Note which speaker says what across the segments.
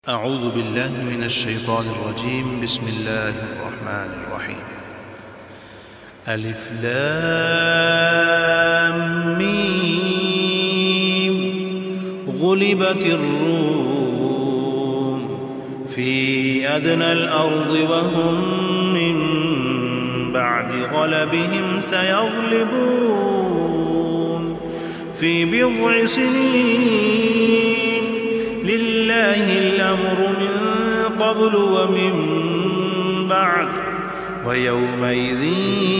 Speaker 1: أعوذ بالله من الشيطان الرجيم. بسم الله الرحمن الرحيم. ألف لام ميم. غلبت الروم في أدنى الأرض وهم من بعد غلبهم سيغلبون في بضع سنين. لله الأمر من قبل ومن بعد ويومئذ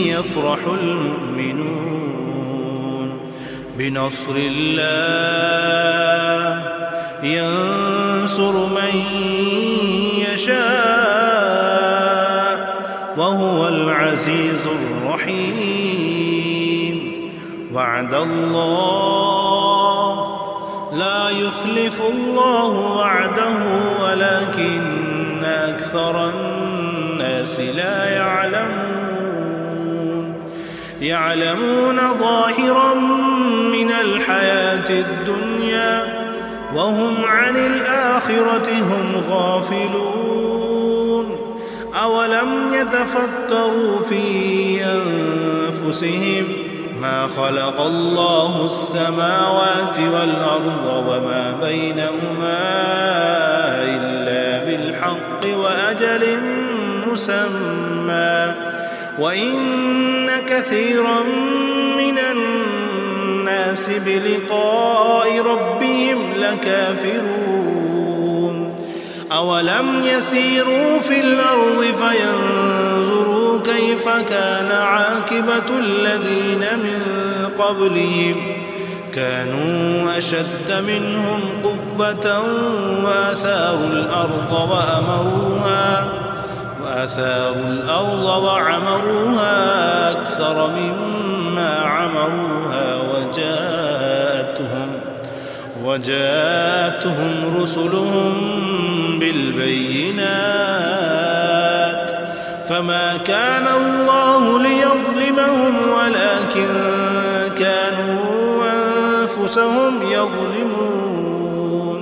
Speaker 1: يفرح المؤمنون بنصر الله ينصر من يشاء وهو العزيز الرحيم. وعد الله لا يخلف الله وعده ولكن أكثر الناس لا يعلمون ظاهرا من الحياة الدنيا وهم عن الآخرة هم غافلون. أولم يتفكروا في أنفسهم ما خلق الله السماوات والأرض وما بينهما إلا بالحق وأجل مسمى وإن كثيرا من الناس بلقاء ربهم لكافرون. أولم يسيروا في الأرض فينظروا كيف كان عاقبة الذين من قبلهم كانوا أشد منهم قوة وأثاروا الأرض وعمروها أكثر مما عمروها وجاءتهم رسلهم بالبينات فما كان الله ليظلمهم ولكن كانوا أنفسهم يظلمون.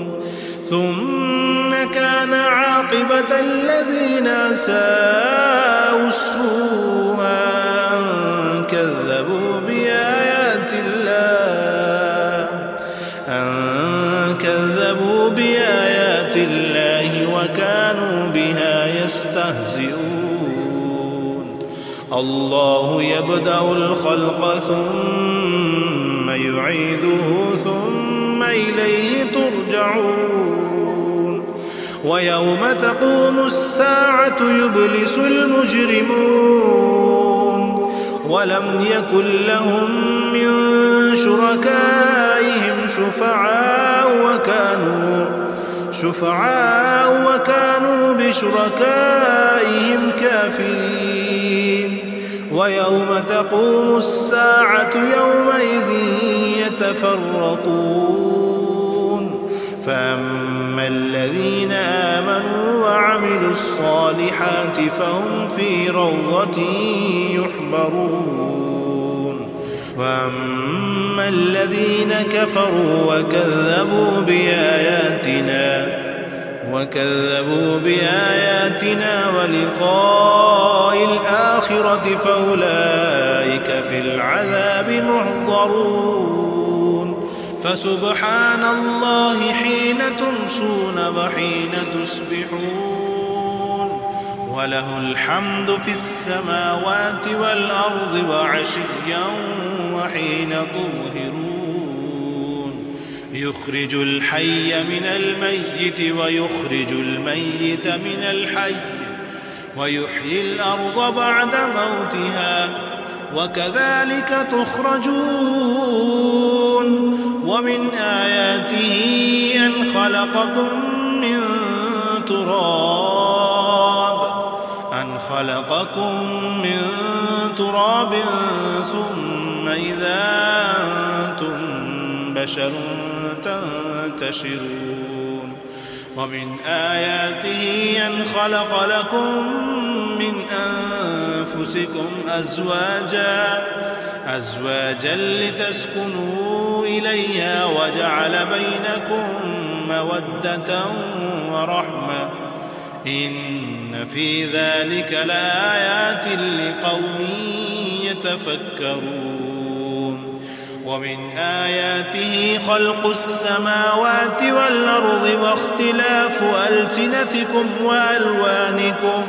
Speaker 1: ثم كان عاقبة الذين أساءوا السوء أن كذبوا بآيات الله وكانوا بها يستهزئون. الله يبدأ الخلق ثم يعيده ثم إليه ترجعون. ويوم تقوم الساعة يبلس المجرمون ولم يكن لهم من شركائهم شفعاء وكانوا بشركائهم كافرين. ويوم تقوم الساعة يومئذ يتفرقون فأما الذين آمنوا وعملوا الصالحات فهم في روضة يحبرون. وأما الذين كفروا وكذبوا بآياتنا ولقاء الآخرة فأولئك في العذاب محضرون. فسبحان الله حين تمسون وحين تصبحون وله الحمد في السماوات والأرض وعشيا وحين تظهرون. يخرج الحي من الميت ويخرج الميت من الحي ويحيي الأرض بعد موتها وكذلك تخرجون. ومن آياته أن خلقكم من تراب ثم إذا أنتم بشر تنتشرون. ومن آياته أن خلق لكم من أنفسكم أزواجا لتسكنوا إليها وجعل بينكم
Speaker 2: مودة ورحمة إن في ذلك لآيات لقوم يتفكرون ومن آياته خلق السماوات والأرض واختلاف ألسنتكم وألوانكم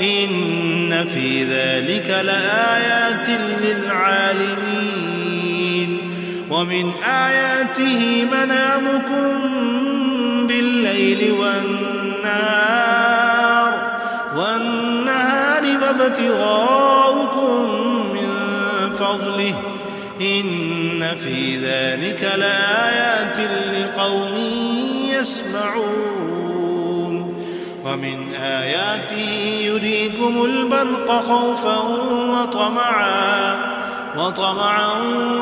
Speaker 2: إن في ذلك لآيات للعالمين ومن آياته منامكم بالليل والنهار وابتغاؤكم من فضله إن في ذلك لآيات لقوم يسمعون ومن آياته يريكم البرق خوفا وطمعا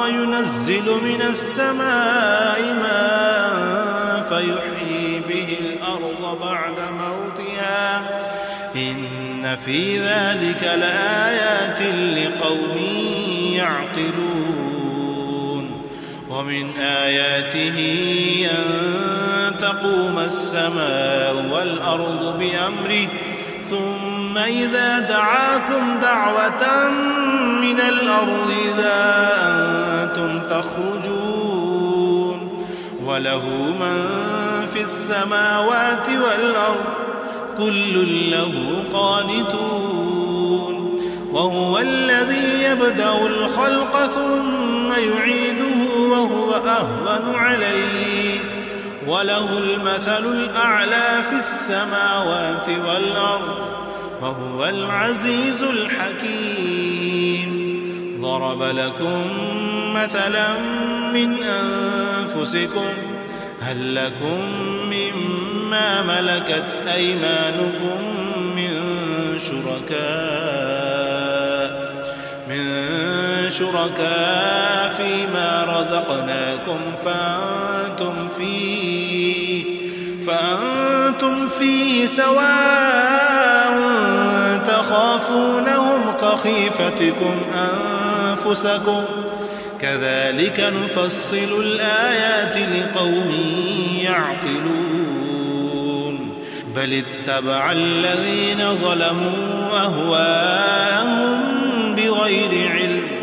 Speaker 2: وينزل من السماء ماء فيحيي به الأرض بعد موتها إن في ذلك لآيات لقوم يعقلون ومن آياته أن تقوم السماء والأرض بأمره ثم إذا دعاكم دعوة من الأرض إذا أنتم تخرجون وله من في السماوات والأرض كل له قانتون وهو الذي يبدأ الخلق ثم يعيده وهو أهون عليه وله المثل الأعلى في السماوات والأرض وهو العزيز الحكيم ضرب لكم مثلا من أنفسكم هل لكم مما ملكت أيمانكم من شركاء فيما رزقناكم فأنتم فيه سواء تخافونهم كخيفتكم أنفسكم كذلك نفصل الآيات لقوم يعقلون بل اتبع الذين ظلموا أهواءهم بغير علم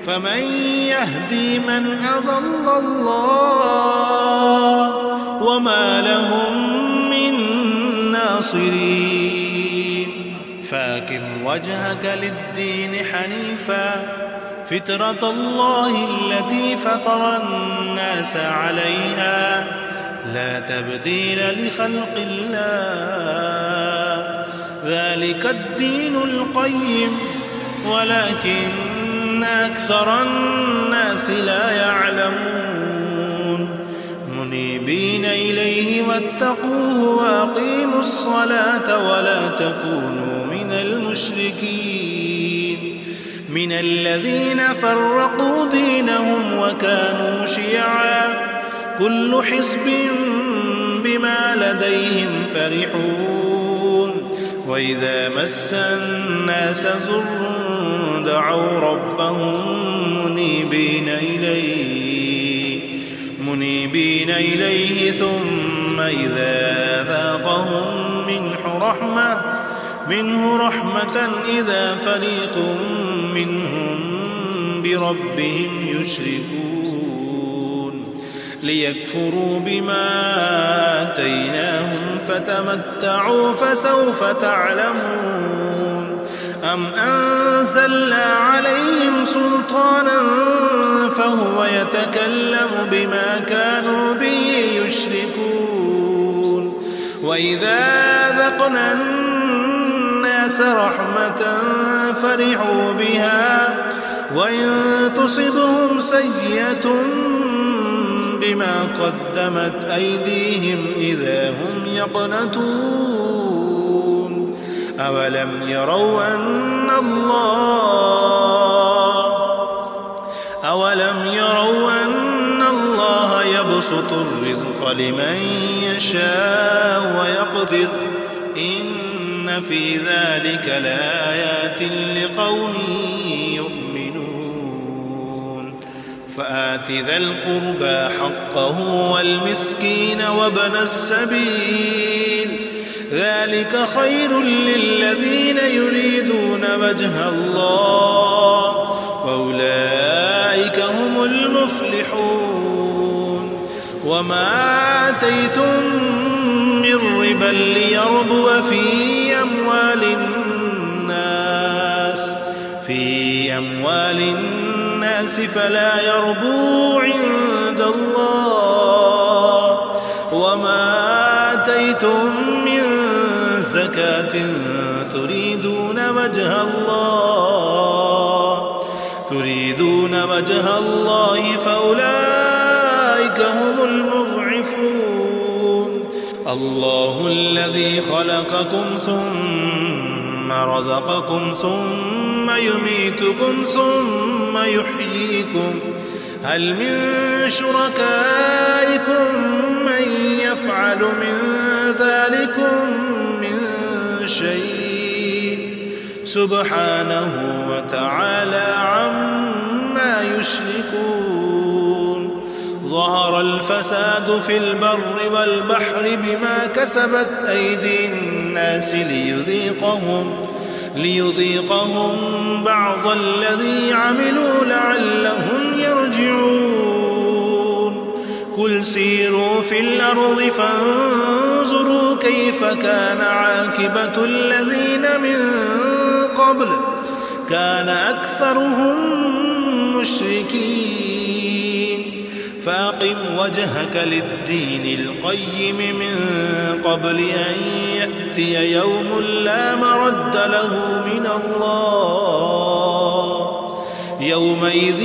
Speaker 2: فمن يهدي من أضل الله وما لهم من ناصرين فاقم وجهك للدين حنيفا فطرة الله التي فطر الناس عليها لا تبديل لخلق الله ذلك الدين القيم ولكن أكثر الناس لا يعلمون منيبين إليه واتقوه وأقيموا الصلاة ولا تكونوا من المشركين من الذين فرقوا دينهم وكانوا شيعا كل حزب بما لديهم فرحون وإذا مس الناس ضر دعوا ربهم منيبين إليه ثم إذا ذاقهم منه رحمة إذا فريق منهم بربهم يشركون ليكفروا بما آتيناهم فتمتعوا فسوف تعلمون أم أنزلنا عليهم سلطانا فهو يتكلم بما كانوا به يشركون وإذا ذقنا الناس رحمة فرحوا بها وإن تصبهم سيئة بما قدمت أيديهم إذا هم يقنطون أولم يروا أن الله يبسط الرزق لمن يشاء ويقدر إن في ذلك لآيات لقوم يؤمنون فآت ذا القربى حقه والمسكين وابن السبيل ذلك خير للذين يريدون وجه الله وأولئك هم المفلحون. وما آتيتم من ربا ليربو في أموال الناس فلا يربو عند الله. وما آتيتم من زكاة تريدون وجه الله فأولئك هم المضعفون. الله الذي خلقكم ثم رزقكم ثم يميتكم ثم يحييكم هل من شركائكم من يفعل من ذلكم من شيء سبحانه وتعالى عما يشركون. ظهر الفساد في البر والبحر بما كسبت أيدي الناس ليذيقهم بعض الذي عملوا لعلهم يرجعون. قل سيروا في الأرض فانظروا كيف كان عاقبة الذين من قبل كان أكثرهم مشركين. فأقم وجهك للدين القيم من قبل أن يأتي يوم لا مرد له من الله يومئذ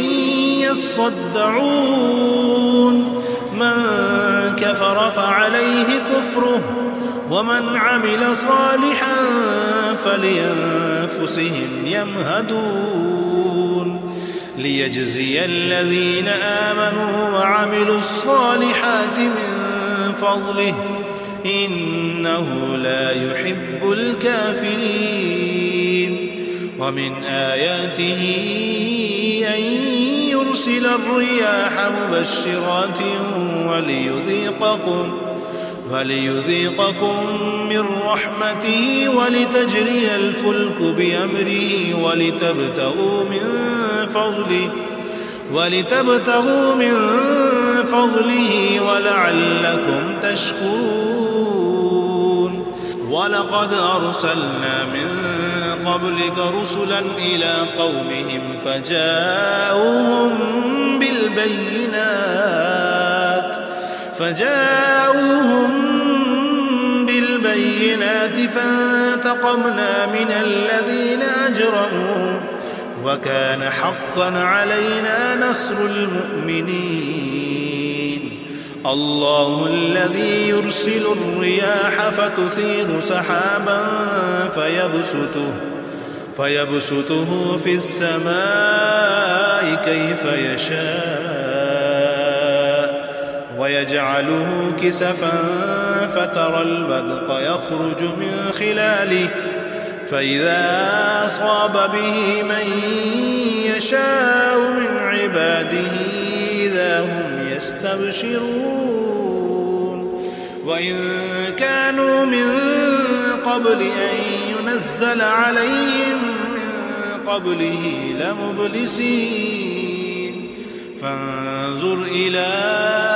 Speaker 2: يصدعون. من كفر فعليه كفره ومن عمل صالحا فلينفسهم يمهدون. ليجزي الذين آمنوا وعملوا الصالحات من فضله إنه لا يحب الكافرين. ومن آياته أن يرسل الرياح مبشرات وليذيقكم من رحمته ولتجري الفلك بأمره ولتبتغوا من فضله ولعلكم تشكرون. ولقد أرسلنا من قبلك رسلا إلى قومهم فجاءوهم بالبينات فانتقمنا من الذين أجرموا وكان حقا علينا نصر المؤمنين. الله الذي يرسل الرياح فتثير سحابا فيبسطه في السماء كيف يشاء ويجعله كسفا فترى البدق يخرج من خلاله فإذا أصاب به من يشاء من عباده إذا هم يستبشرون. وإن كانوا من قبل أن ينزل عليهم من قبله لمبلسين. فانظر إلى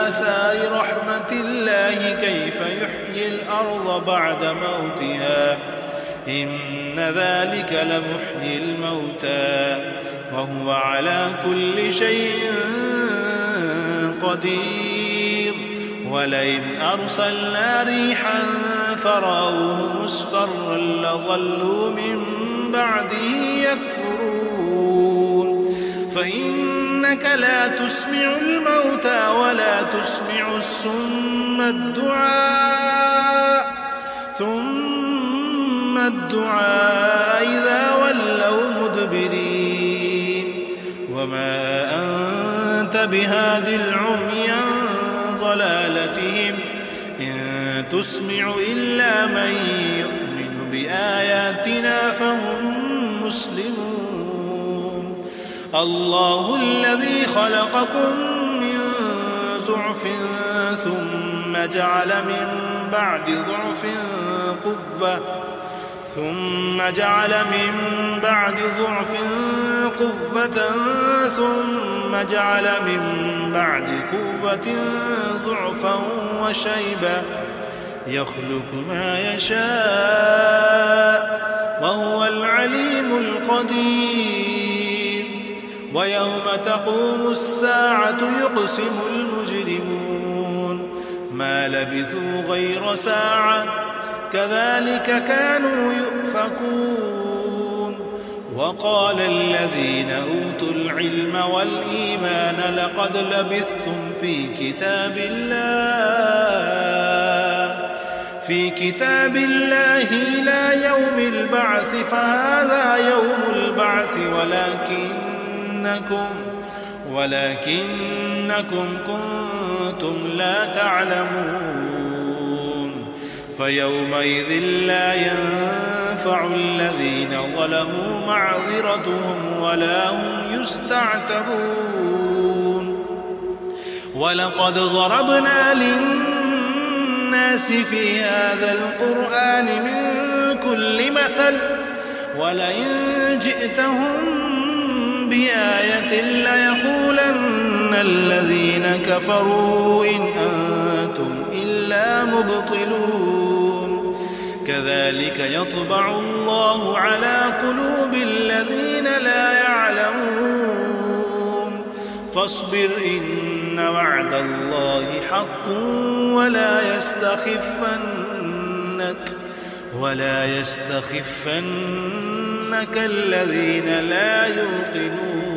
Speaker 2: آثار رحمة الله كيف يحيي الأرض بعد موتها إن ذلك لمحيي الموتى وهو على كل شيء قدير. ولئن أرسلنا ريحا فرأوه مصفرا لظلوا من بعده يكفرون. فإنك لا تسمع الموتى ولا تسمع الصم الدعاء إذا ولوا مدبرين. وما أنت بهاد العمي عن ضلالتهم إن تسمع إلا من يؤمن بآياتنا فهم مسلمون. الله الذي خلقكم من ضعف ثم جعل من بعد ضعف قوة ثم جعل من بعد قوة ضعفا وشيبا يخلق ما يشاء وهو العليم القدير ويوم تقوم الساعة يقسم المجرمون ما لبثوا غير ساعة كذلك كانوا يؤفكون وقال الذين أوتوا العلم والإيمان لقد لبثتم في كتاب الله إلى يوم البعث فهذا يوم البعث ولكنكم كنتم لا تعلمون فيومئذ لا ينفع الذين ظلموا معذرتهم ولا هم يستعتبون ولقد ضربنا للناس في هذا القرآن من كل مثل ولئن جئتهم بآية ليقولن الذين كفروا إن أنتم إلا مبطلون كذلك يطبع الله على قلوب الذين لا يعلمون فاصبر إن وعد الله حق ولا يستخفنك الذين لا يوقنون